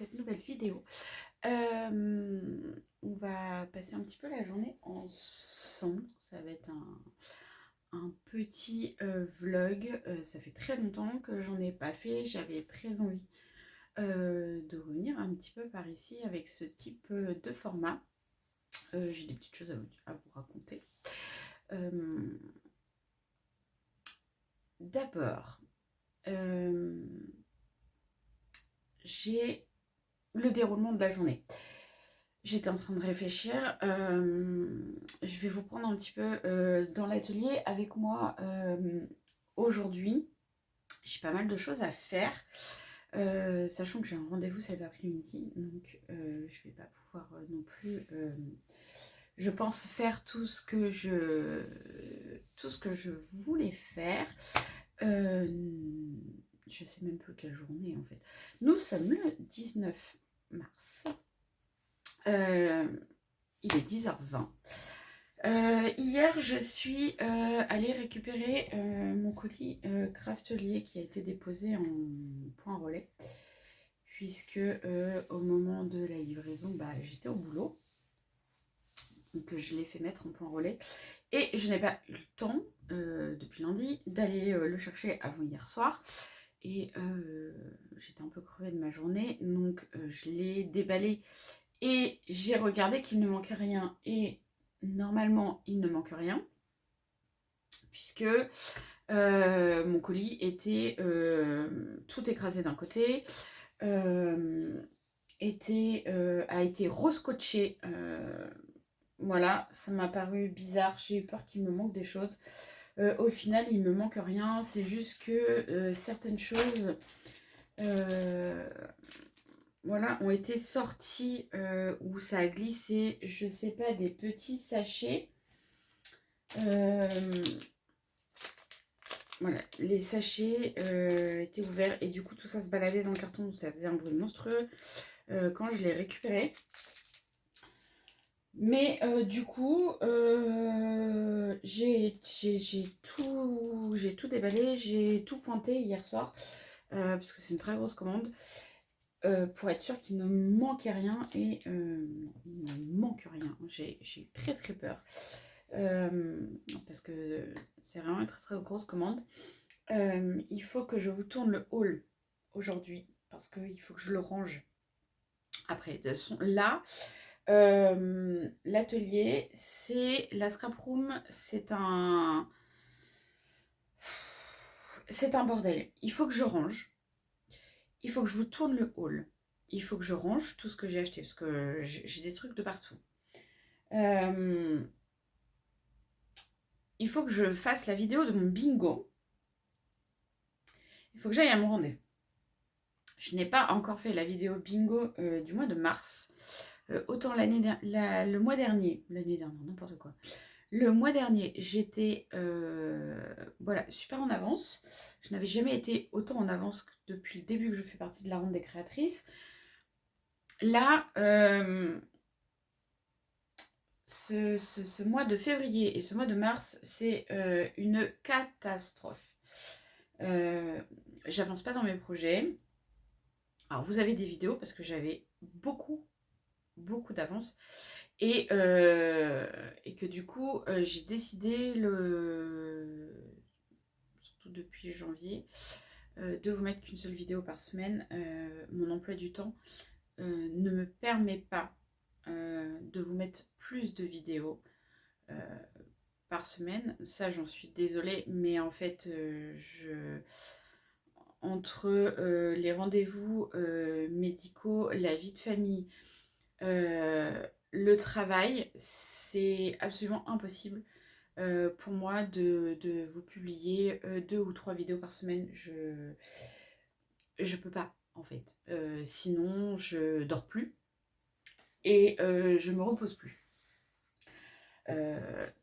cette nouvelle vidéo. On va passer un petit peu la journée ensemble. Ça va être un petit vlog. Ça fait très longtemps que j'en ai pas fait. J'avais très envie de revenir un petit peu par ici avec ce type de format. J'ai des petites choses à vous raconter. D'abord, j'ai le déroulement de la journée. J'étais en train de réfléchir. Je vais vous prendre un petit peu dans l'atelier avec moi aujourd'hui. J'ai pas mal de choses à faire, sachant que j'ai un rendez-vous cet après-midi, donc je vais pas pouvoir non plus, je pense, faire tout ce que je voulais faire. Je sais même plus quelle journée en fait. Nous sommes le 19 mars. Il est 10h20. Hier, je suis allée récupérer mon colis Craftelier qui a été déposé en point relais, puisque au moment de la livraison, j'étais au boulot. Donc je l'ai fait mettre en point relais. Et je n'ai pas eu le temps, depuis lundi, d'aller le chercher avant hier soir. Et j'étais un peu crevée de ma journée, donc je l'ai déballé. Et j'ai regardé qu'il ne manquait rien. Et normalement, il ne manque rien. Puisque mon colis était tout écrasé d'un côté. A été rescotché. Voilà, ça m'a paru bizarre. J'ai eu peur qu'il me manque des choses. Au final, il ne me manque rien. C'est juste que certaines choses... voilà, ont été sortis où ça a glissé, je sais pas, des petits sachets. Voilà, les sachets étaient ouverts et du coup tout ça se baladait dans le carton, donc ça faisait un bruit monstrueux quand je l'ai récupéré. Mais du coup, j'ai tout déballé, j'ai tout pointé hier soir, parce que c'est une très grosse commande. Pour être sûr qu'il ne manquait rien, et il ne manque rien. J'ai eu très très peur, parce que c'est vraiment une très très grosse commande. Il faut que je vous tourne le haul aujourd'hui, parce qu'il faut que je le range après. De toute façon, là, l'atelier, c'est la scrap room, c'est un bordel. Il faut que je range. Il faut que je vous tourne le haul. Il faut que je range tout ce que j'ai acheté, parce que j'ai des trucs de partout. Il faut que je fasse la vidéo de mon bingo. Il faut que j'aille à mon rendez-vous. Je n'ai pas encore fait la vidéo bingo du mois de mars. Autant le mois dernier, n'importe quoi. Le mois dernier, j'étais voilà, super en avance. Je n'avais jamais été autant en avance que depuis le début que je fais partie de la ronde des créatrices. Là, ce mois de février et ce mois de mars, c'est une catastrophe. J'avance pas dans mes projets. Alors, vous avez des vidéos parce que j'avais beaucoup d'avance. Et que du coup, j'ai décidé, surtout depuis janvier, de vous mettre qu'une seule vidéo par semaine. Mon emploi du temps ne me permet pas de vous mettre plus de vidéos par semaine. Ça, j'en suis désolée, mais en fait, entre les rendez-vous médicaux, la vie de famille, le travail, c'est absolument impossible pour moi de vous publier 2 ou 3 vidéos par semaine. Je peux pas, en fait. Sinon, je dors plus et je me repose plus.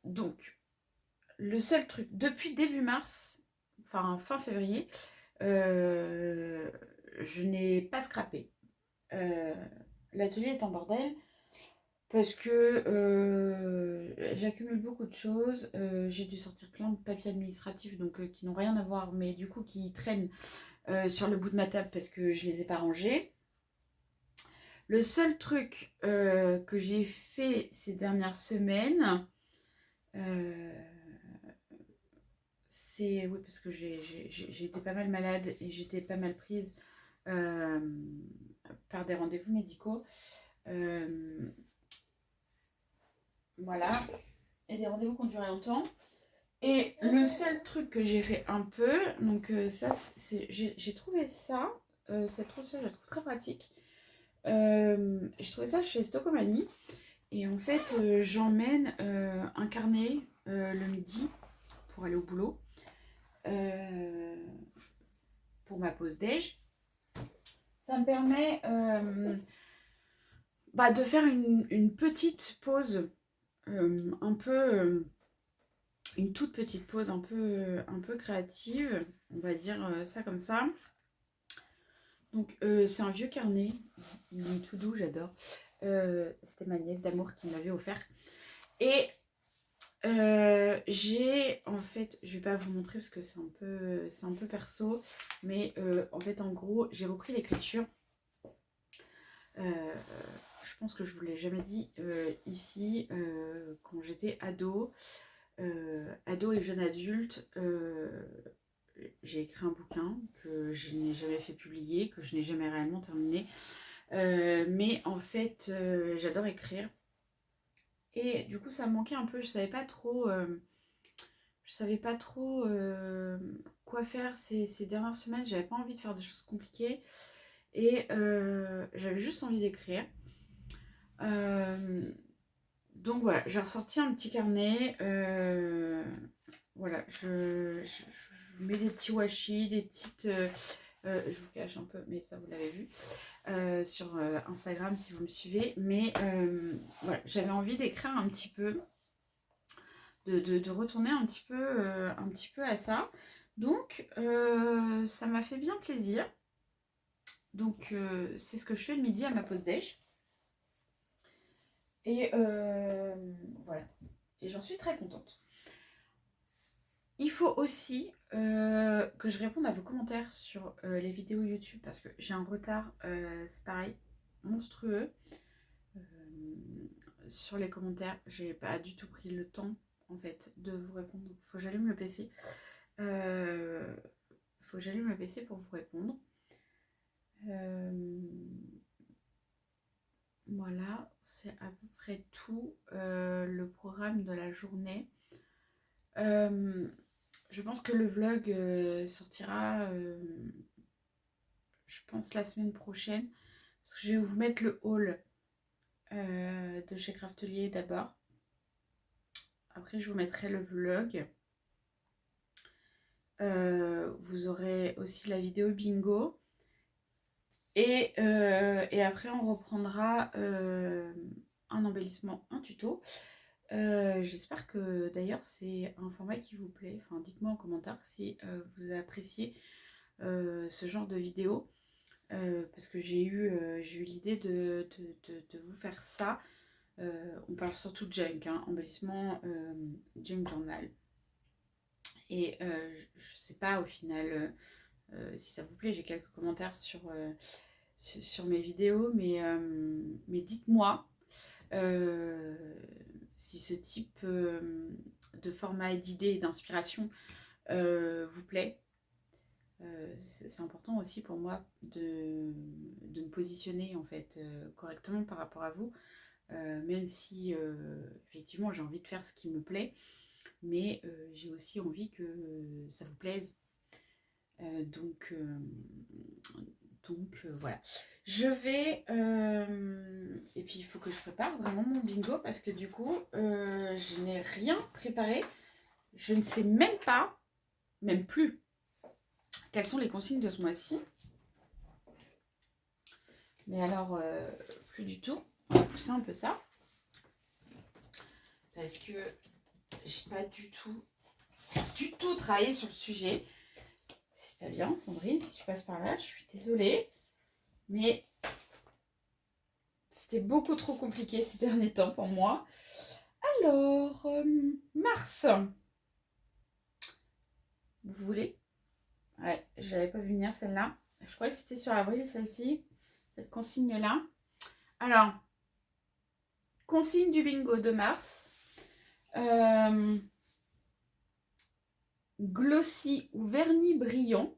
Donc, le seul truc, depuis début mars, enfin fin février, je n'ai pas scrappé. L'atelier est en bordel parce que j'accumule beaucoup de choses. J'ai dû sortir plein de papiers administratifs, donc qui n'ont rien à voir, mais du coup qui traînent sur le bout de ma table parce que je les ai pas rangés. Le seul truc que j'ai fait ces dernières semaines, c'est... Oui, parce que j'ai été pas mal malade et j'étais pas mal prise par des rendez-vous médicaux. Voilà. Et des rendez-vous qui ont duré longtemps. Et le seul truc que j'ai fait un peu, donc ça, j'ai trouvé ça, cette trousse-là, je la trouve très pratique. J'ai trouvé ça chez Stocomanie. Et en fait, j'emmène un carnet le midi pour aller au boulot, pour ma pause déj. Ça me permet de faire une petite pause, un peu, une toute petite pause un peu créative, on va dire ça comme ça. Donc c'est un vieux carnet, il est tout doux, j'adore. C'était ma nièce d'amour qui me l'avait offert. Et j'ai en fait, je vais pas vous montrer parce que c'est un peu perso, mais en fait en gros j'ai repris l'écriture. Je pense que je vous l'ai jamais dit ici, quand j'étais ado et jeune adulte, j'ai écrit un bouquin que je n'ai jamais fait publier, que je n'ai jamais réellement terminé. Mais en fait, j'adore écrire. Et du coup, ça me manquait un peu. Je savais pas trop quoi faire ces dernières semaines. J'avais pas envie de faire des choses compliquées. Et j'avais juste envie d'écrire. Donc voilà, j'ai ressorti un petit carnet. Voilà, je mets des petits washi, des petites... je vous cache un peu, mais ça vous l'avez vu sur Instagram si vous me suivez. Mais voilà, j'avais envie d'écrire un petit peu, de retourner un petit peu à ça. Donc ça m'a fait bien plaisir. Donc c'est ce que je fais le midi à ma pause déj. Et voilà. Et j'en suis très contente. Il faut aussi que je réponde à vos commentaires sur les vidéos YouTube parce que j'ai un retard, c'est pareil, monstrueux. Sur les commentaires, j'ai pas du tout pris le temps en fait de vous répondre. Faut que j'allume le PC. Faut que j'allume le PC pour vous répondre. Voilà, c'est à peu près tout le programme de la journée. Je pense que le vlog sortira, je pense, la semaine prochaine. Parce que je vais vous mettre le haul de chez Craftelier d'abord. Après, je vous mettrai le vlog. Vous aurez aussi la vidéo bingo. Et après, on reprendra un embellissement, un tuto. J'espère que d'ailleurs c'est un format qui vous plaît. Enfin, dites-moi en commentaire si vous appréciez ce genre de vidéo. Parce que j'ai eu l'idée de vous faire ça. On parle surtout de junk, hein, embellissement junk journal. Et je sais pas au final si ça vous plaît. J'ai quelques commentaires sur mes vidéos, mais dites-moi si ce type de format d'idées et d'inspiration vous plaît. C'est important aussi pour moi de me positionner en fait correctement par rapport à vous, même si effectivement j'ai envie de faire ce qui me plaît, mais j'ai aussi envie que ça vous plaise. Donc voilà. Je vais... et puis il faut que je prépare vraiment mon bingo parce que du coup, je n'ai rien préparé. Je ne sais même pas, même plus, quelles sont les consignes de ce mois-ci. Mais alors, plus du tout. On va pousser un peu ça. Parce que j'ai pas du tout travaillé sur le sujet. C'est pas bien, Sandrine, si tu passes par là, je suis désolée. Mais c'était beaucoup trop compliqué ces derniers temps pour moi. Alors, mars. Vous voulez? Ouais, je l'avais pas vu venir celle-là. Je croyais que c'était sur avril celle-ci, cette consigne-là. Alors, consigne du bingo de mars. Glossy ou vernis brillant.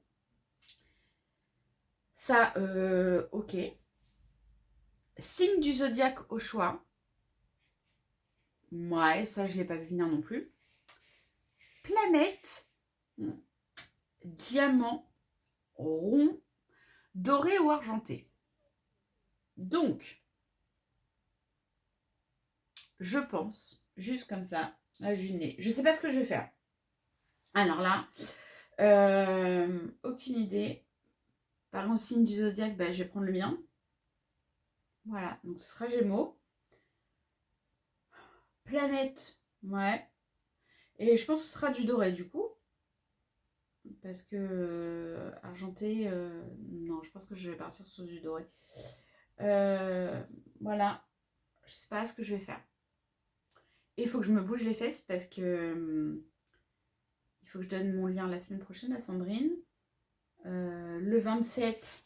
Ça, ok. Signe du zodiaque au choix. Ouais, ça, je ne l'ai pas vu venir non plus. Planète. Diamant. Rond. Doré ou argenté. Donc, je pense, juste comme ça, à vue de nez. Je ne sais pas ce que je vais faire. Alors là, aucune idée. Par contre, signe du zodiaque, bah, je vais prendre le mien. Voilà, donc ce sera Gémeaux. Planète, ouais. Et je pense que ce sera du doré du coup. Parce que argenté, non, je pense que je vais partir sur du doré. Voilà, je sais pas ce que je vais faire. Et il faut que je me bouge les fesses parce que il faut que je donne mon lien la semaine prochaine à Sandrine. Le 27.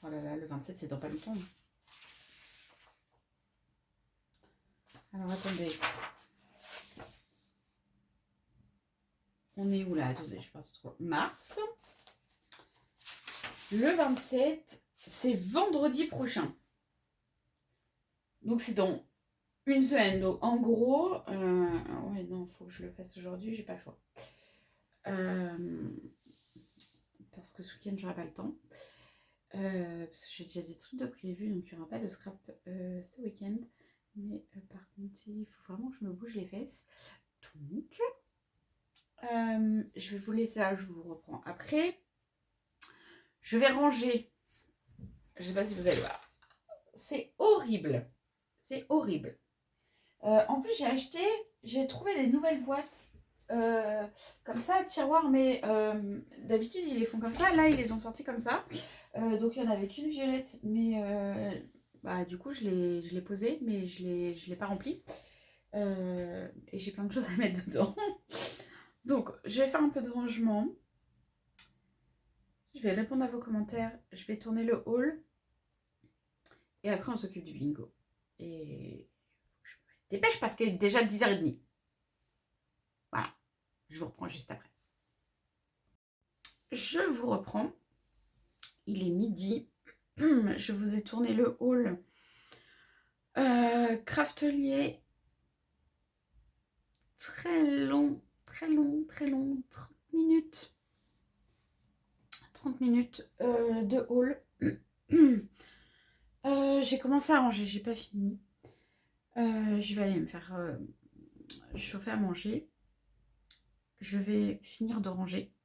Oh là là, le 27 c'est dans pas longtemps. Alors attendez. On est où là? Attendez, je suis partie trop. Mars. Le 27, c'est vendredi prochain. Donc c'est dans une semaine. Donc en gros, ouais non, faut que je le fasse aujourd'hui, j'ai pas le choix. Parce que ce week-end j'aurai pas le temps. Parce que j'ai déjà des trucs de prévu, donc il n'y aura pas de scrap ce week-end. Mais par contre, il faut vraiment que je me bouge les fesses. Donc, je vais vous laisser là, je vous reprends après. Je vais ranger. Je sais pas si vous allez voir. C'est horrible. C'est horrible. En plus, j'ai trouvé des nouvelles boîtes. Comme ça, tiroirs, mais d'habitude, ils les font comme ça. Là, ils les ont sortis comme ça. Donc, il n'y en avait qu'une violette, mais bah, du coup, je l'ai posée, mais je l'ai pas remplie. Et j'ai plein de choses à mettre dedans. Donc, je vais faire un peu de rangement. Je vais répondre à vos commentaires. Je vais tourner le haul. Et après, on s'occupe du bingo. Et je me dépêche parce qu'il est déjà 10h30. Voilà. Je vous reprends juste après. Je vous reprends. Il est midi. Je vous ai tourné le haul. Craftelier. Très long. 30 minutes. 30 minutes de haul. J'ai commencé à ranger, j'ai pas fini. Je vais aller me faire chauffer à manger. Je vais finir de ranger.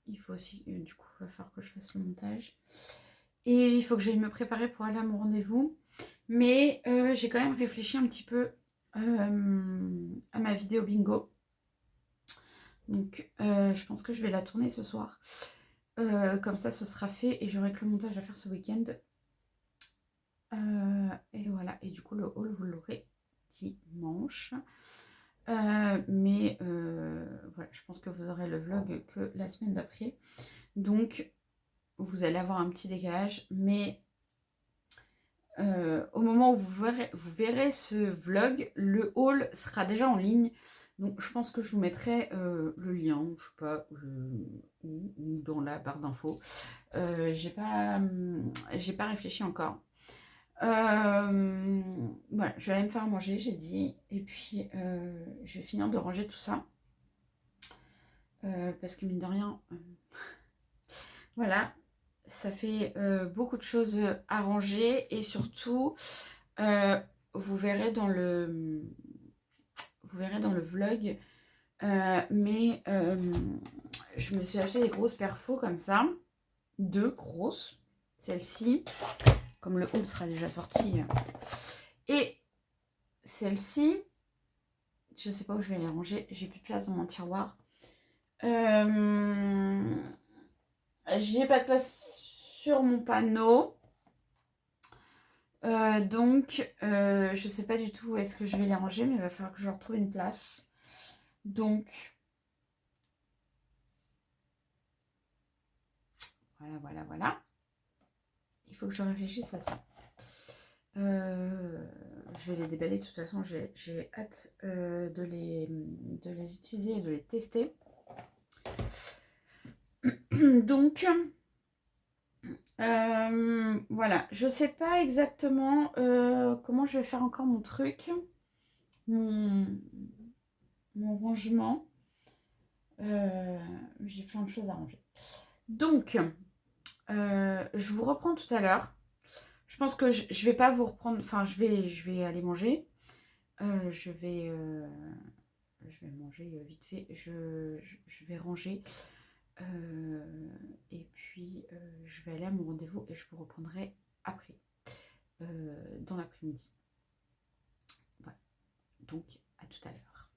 Il faut aussi, du coup, il va falloir que je fasse le montage. Et il faut que j'aille me préparer pour aller à mon rendez-vous. Mais j'ai quand même réfléchi un petit peu à ma vidéo bingo. Donc, je pense que je vais la tourner ce soir. Comme ça, ce sera fait et j'aurai que le montage à faire ce week-end. Et voilà. Et du coup, le haul, vous l'aurez dimanche. Mais voilà, je pense que vous aurez le vlog que la semaine d'après. Donc, vous allez avoir un petit décalage. Mais au moment où vous verrez ce vlog, le haul sera déjà en ligne. Donc, je pense que je vous mettrai le lien, je sais pas, ou dans la barre d'infos. J'ai pas réfléchi encore. Voilà, je vais aller me faire manger, j'ai dit. Et puis, je vais finir de ranger tout ça. Parce que mine de rien, voilà, ça fait beaucoup de choses à ranger. Et surtout, vous verrez dans le vlog. Mais je me suis acheté des grosses perfos comme ça. 2 grosses. Celle-ci, comme le haul sera déjà sorti. Et celle-ci, je ne sais pas où je vais les ranger. J'ai plus de place dans mon tiroir. J'ai pas de place sur mon panneau. Donc, je sais pas du tout où est-ce que je vais les ranger, mais il va falloir que je retrouve une place. Donc, Voilà, voilà, voilà. Il faut que je réfléchisse à ça. Je vais les déballer. De toute façon, j'ai hâte de les utiliser et de les tester. Donc, voilà. Je sais pas exactement comment je vais faire encore mon truc. Mon rangement. J'ai plein de choses à ranger. Donc, je vous reprends tout à l'heure. Je pense que je vais pas vous reprendre. Enfin, je vais aller manger. Je vais manger vite fait. Je vais ranger. Et puis, je vais aller à mon rendez-vous et je vous reprendrai après, dans l'après-midi. Voilà. Donc, à tout à l'heure.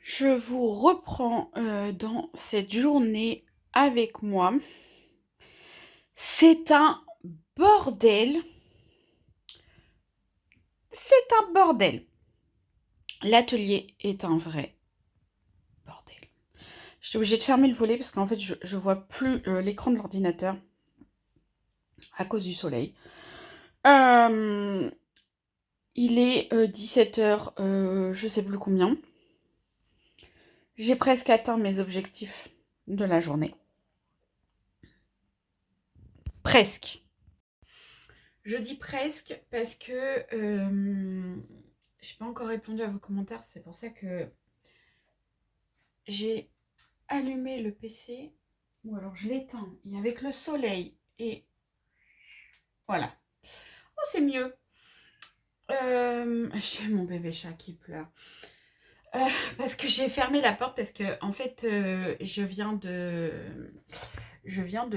Je vous reprends dans cette journée avec moi. C'est un bordel. C'est un bordel. L'atelier est un vrai bordel. Je suis obligée de fermer le volet parce qu'en fait, je vois plus l'écran de l'ordinateur à cause du soleil. Il est 17h, je sais plus combien. J'ai presque atteint mes objectifs de la journée. Presque. Je dis presque parce que j'ai pas encore répondu à vos commentaires. C'est pour ça que j'ai allumé le PC. Ou alors je l'éteins. Et avec le soleil et voilà. Oh, c'est mieux. J'ai mon bébé chat qui pleure. Parce que j'ai fermé la porte parce que en fait je viens de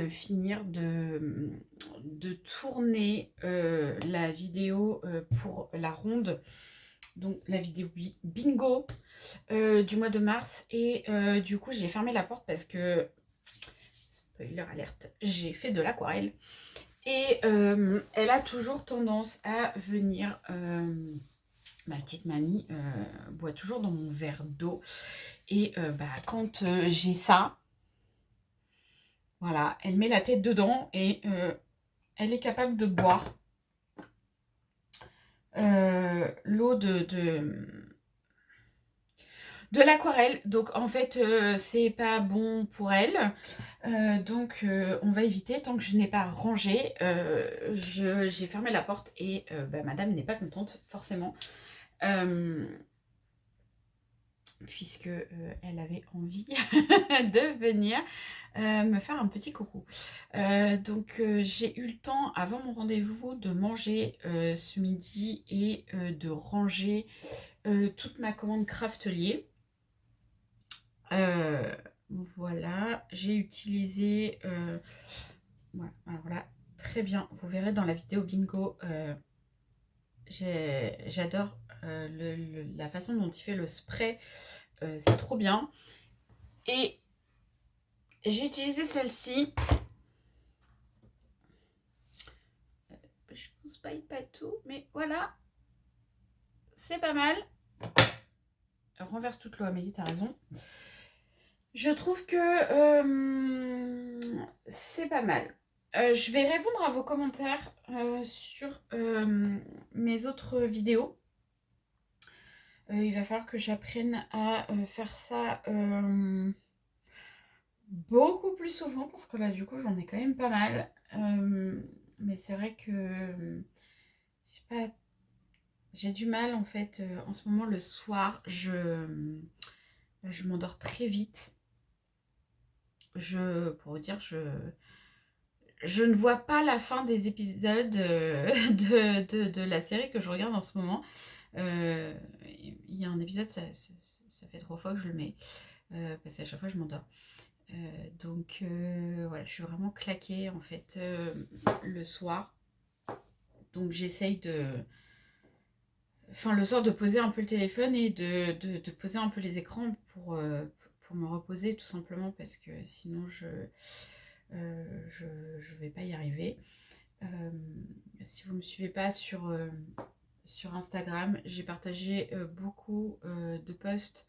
finir de tourner la vidéo pour la ronde, donc la vidéo bingo du mois de mars, et du coup j'ai fermé la porte parce que, spoiler alerte, j'ai fait de l'aquarelle et elle a toujours tendance à venir, ma petite mamie boit toujours dans mon verre d'eau et quand j'ai ça, voilà, elle met la tête dedans et elle est capable de boire l'eau de l'aquarelle. Donc en fait, c'est pas bon pour elle. Donc on va éviter. Tant que je n'ai pas rangé, j'ai fermé la porte et madame n'est pas contente, forcément. Puisque elle avait envie de venir me faire un petit coucou. Donc j'ai eu le temps avant mon rendez-vous de manger ce midi et de ranger toute ma commande Craftelier. Voilà, j'ai utilisé voilà, alors là, très bien, vous verrez dans la vidéo bingo, j'adore la façon dont il fait le spray, c'est trop bien. Et j'ai utilisé celle-ci. Je vous spoil pas tout, mais voilà, c'est pas mal. Renverse toute l'eau, Amélie, t'as raison. Je trouve que c'est pas mal. Je vais répondre à vos commentaires sur mes autres vidéos. Il va falloir que j'apprenne à faire ça beaucoup plus souvent parce que là, du coup, j'en ai quand même pas mal. Mais c'est vrai que je sais pas, j'ai du mal en fait. En ce moment, le soir, je m'endors très vite. Pour vous dire, je ne vois pas la fin des épisodes de la série que je regarde en ce moment. Il y a un épisode, ça fait 3 fois que je le mets, parce qu'à chaque fois je m'endors. Donc voilà, je suis vraiment claquée en fait le soir. Donc j'essaye le soir de poser un peu le téléphone et de poser un peu les écrans pour me reposer tout simplement parce que sinon je vais pas y arriver. Si vous me suivez pas sur Instagram, j'ai partagé beaucoup de posts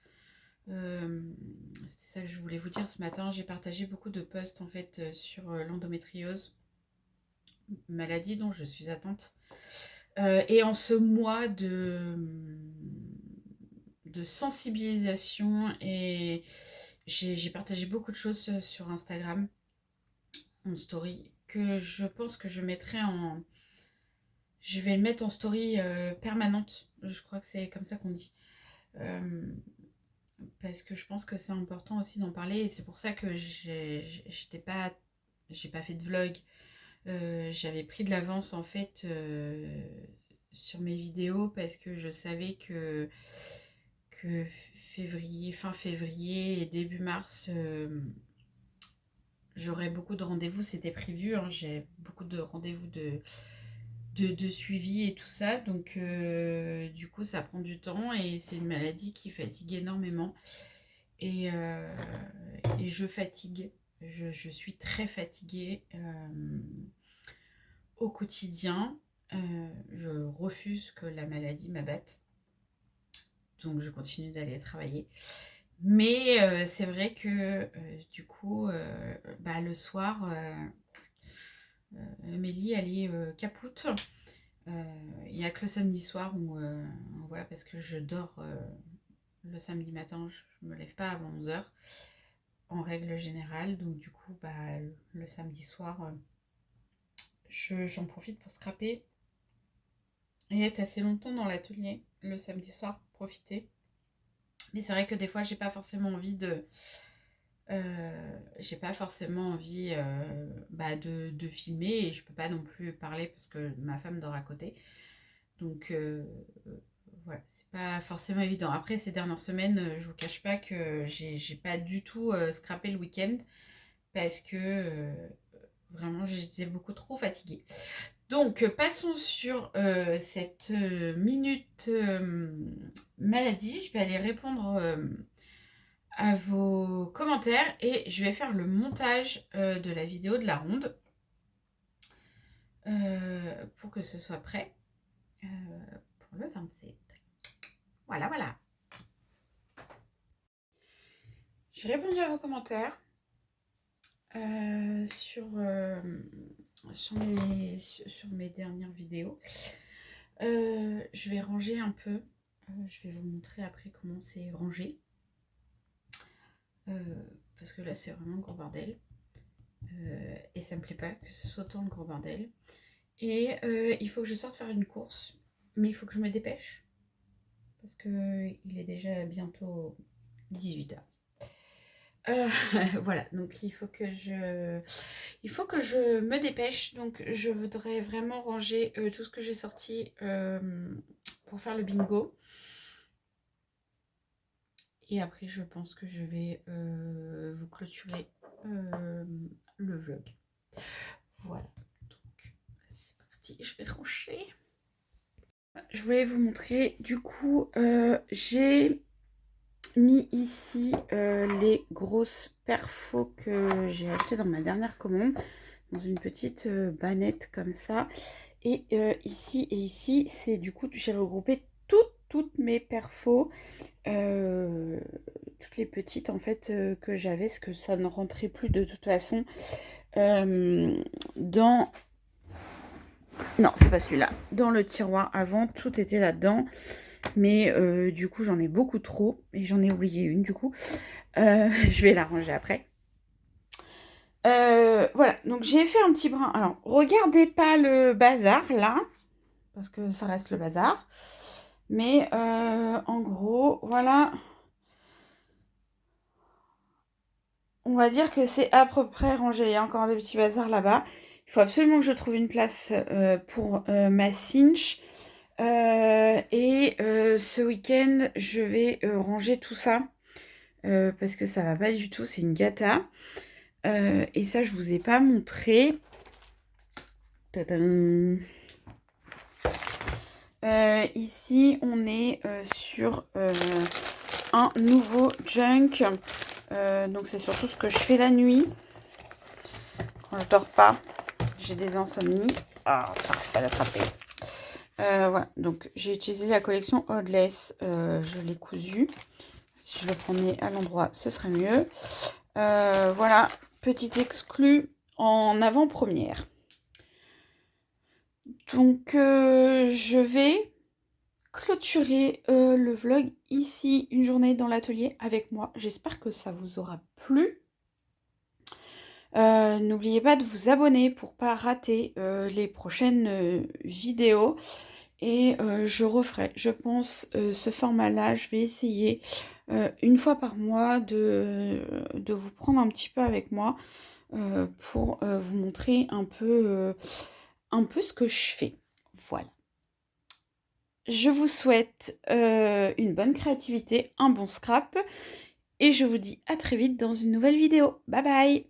C'était ça que je voulais vous dire ce matin. J'ai partagé beaucoup de posts en fait sur l'endométriose, maladie dont je suis atteinte. Et en ce mois de sensibilisation, et j'ai partagé beaucoup de choses sur Instagram en story que je pense que je mettrai en... Je vais le mettre en story permanente. Je crois que c'est comme ça qu'on dit. Parce que je pense que c'est important aussi d'en parler. Et c'est pour ça que j'ai pas fait de vlog. J'avais pris de l'avance en fait sur mes vidéos parce que je savais que fin février et début mars, j'aurais beaucoup de rendez-vous. C'était prévu, hein, j'ai beaucoup de rendez-vous de suivi et tout ça. Donc du coup ça prend du temps et c'est une maladie qui fatigue énormément. Et je fatigue. Je suis très fatiguée au quotidien. Je refuse que la maladie m'abatte. Donc je continue d'aller travailler. Mais c'est vrai que du coup, le soir, Mélie, elle est capoute. Il n'y a que le samedi soir où, voilà, parce que je dors le samedi matin, je ne me lève pas avant 11h en règle générale. Donc du coup, le samedi soir, j'en profite pour scraper et être assez longtemps dans l'atelier le samedi soir, profiter. Mais c'est vrai que des fois, j'ai pas forcément envie de filmer, et je peux pas non plus parler parce que ma femme dort à côté. Donc voilà, c'est pas forcément évident. Après, ces dernières semaines, je vous cache pas que j'ai pas du tout scrappé le week-end parce que vraiment j'étais beaucoup trop fatiguée. Donc passons sur cette minute maladie. Je vais aller répondre à vos commentaires et je vais faire le montage de la vidéo de la ronde pour que ce soit prêt pour le 27. Voilà, voilà. J'ai répondu à vos commentaires sur mes dernières vidéos. Je vais ranger un peu. Je vais vous montrer après comment c'est rangé. Parce que là, c'est vraiment le gros bordel. Et ça me plaît pas que ce soit tant le gros bordel. Et il faut que je sorte faire une course. Mais il faut que je me dépêche. Parce qu'il est déjà bientôt 18h. Voilà, donc il faut que je me dépêche. Donc je voudrais vraiment ranger tout ce que j'ai sorti pour faire le bingo. Et après je pense que je vais vous clôturer le vlog. Voilà, donc c'est parti, je vais ranger. Je voulais vous montrer, du coup j'ai mis ici les grosses perfos que j'ai achetées dans ma dernière commande, dans une petite bannette comme ça. Et ici et ici, c'est du coup, j'ai regroupé toutes mes perfos, toutes les petites en fait que j'avais, parce que ça ne rentrait plus de toute façon dans... Non, c'est pas celui-là. Dans le tiroir avant, tout était là-dedans. Mais du coup, j'en ai beaucoup trop. Et j'en ai oublié une, du coup. Je vais la ranger après. Voilà, donc j'ai fait un petit brin. Alors, regardez pas le bazar, là. Parce que ça reste le bazar. Mais en gros, voilà. On va dire que c'est à peu près rangé. Il y a encore des petits bazars là-bas. Il faut absolument que je trouve une place pour ma cinch. Et ce week-end, je vais ranger tout ça. Parce que ça va pas du tout. C'est une gata. Et ça, je vous ai pas montré. Ici, on est sur un nouveau junk. Donc, c'est surtout ce que je fais la nuit. Quand je dors pas, j'ai des insomnies. Ah, ça n'arrive pas à l'attraper. Voilà, donc j'ai utilisé la collection Oddless. Je l'ai cousu. Si je le prenais à l'endroit, ce serait mieux. Voilà, petit exclu en avant-première. Donc, je vais clôturer le vlog ici, une journée dans l'atelier avec moi. J'espère que ça vous aura plu. N'oubliez pas de vous abonner pour pas rater les prochaines vidéos. Et je referai, je pense, ce format-là. Je vais essayer une fois par mois de vous prendre un petit peu avec moi pour vous montrer un peu ce que je fais. Voilà. Je vous souhaite une bonne créativité, un bon scrap. Et je vous dis à très vite dans une nouvelle vidéo. Bye bye!